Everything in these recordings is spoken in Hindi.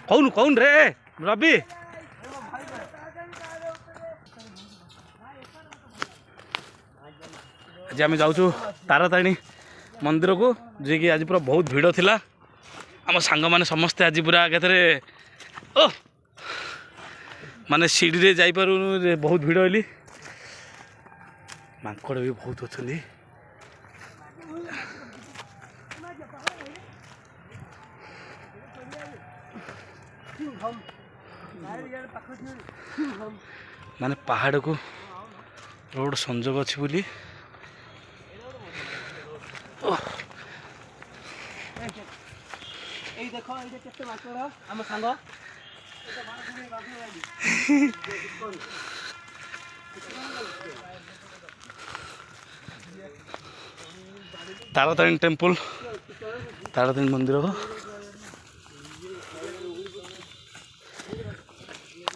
कौन कौन रे रवि आज आम जाऊँ तारातारिणी मंदिर को जी कि आज पूरा बहुत भिड़ थिला आम सांग मैंने समस्ते आज पूरा केतरे ओ माने सीढ़ी रे जाई पारू बहुत भिड़ होली मांकड़ भी बहुत अच्छा माने पहाड़ को रोड संजोग अच्छी बोली देखो केते माकड़ हम सांग तारातारिणी टेम्पल तारातारिणी मंदिर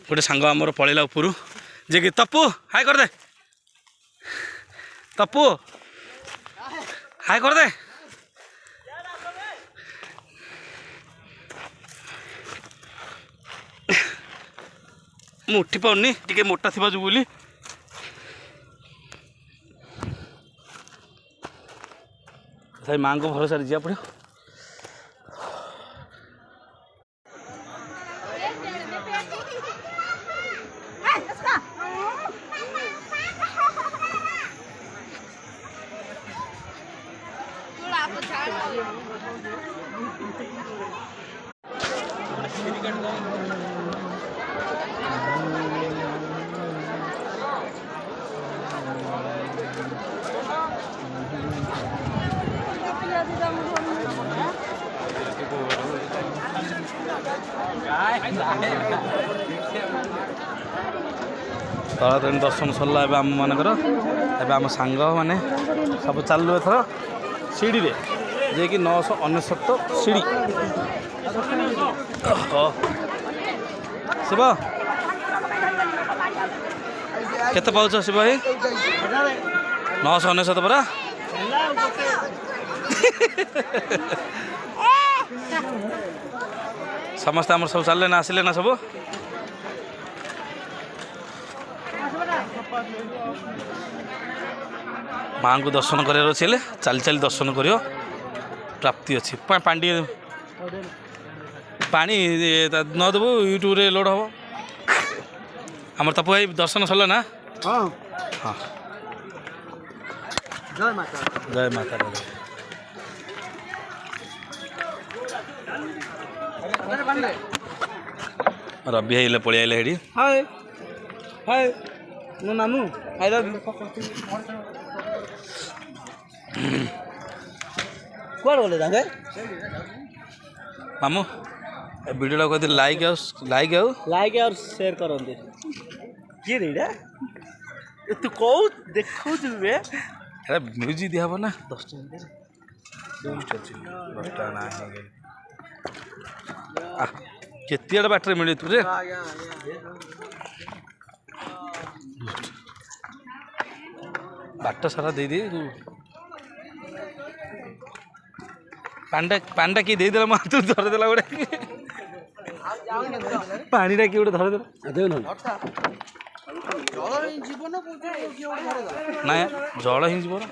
गोटे सांग आमर पलैला उपरू जे कि तप्पू हाय कर दे तप्पू हाय कर दे मु उठी पाऊनी टिके मोटा थिबा जो बोली तथापि माँ को भरोसा जा पड़ो तारातारिणी दर्शन सरला आम मानकर एवं आम सांग मैंने सब चलू एथर सीढ़ी रे जे कि 999 सीढ़ी शिव केते पाउछ शिव भाई 999 परा समस्त आम सब चलले ना आसिले ना सब माँ को दर्शन कर चली चली दर्शन कर प्राप्ति अच्छी पांडी पानी न देव यूट्यूब रे लोड हम आम तपु भाई दर्शन सरल ना हां हाँ जय माता जय माता रवि हाई पलि आइले हेडी हाय हाय नो नामू आई लव यू कौन बोले दादे मामू वीडियो कहते लाइक और शेयर करते किए रे तू कौ देखो बे अरे म्यूजिक दिया ना 10 टका ना केतियाड़ बाटर मिले तुझे बाट सारा दे पांडा किए देदेला माँ तू धरदेला गोटे पानीटा किए गोटे धरदेला ना जल ही जीवन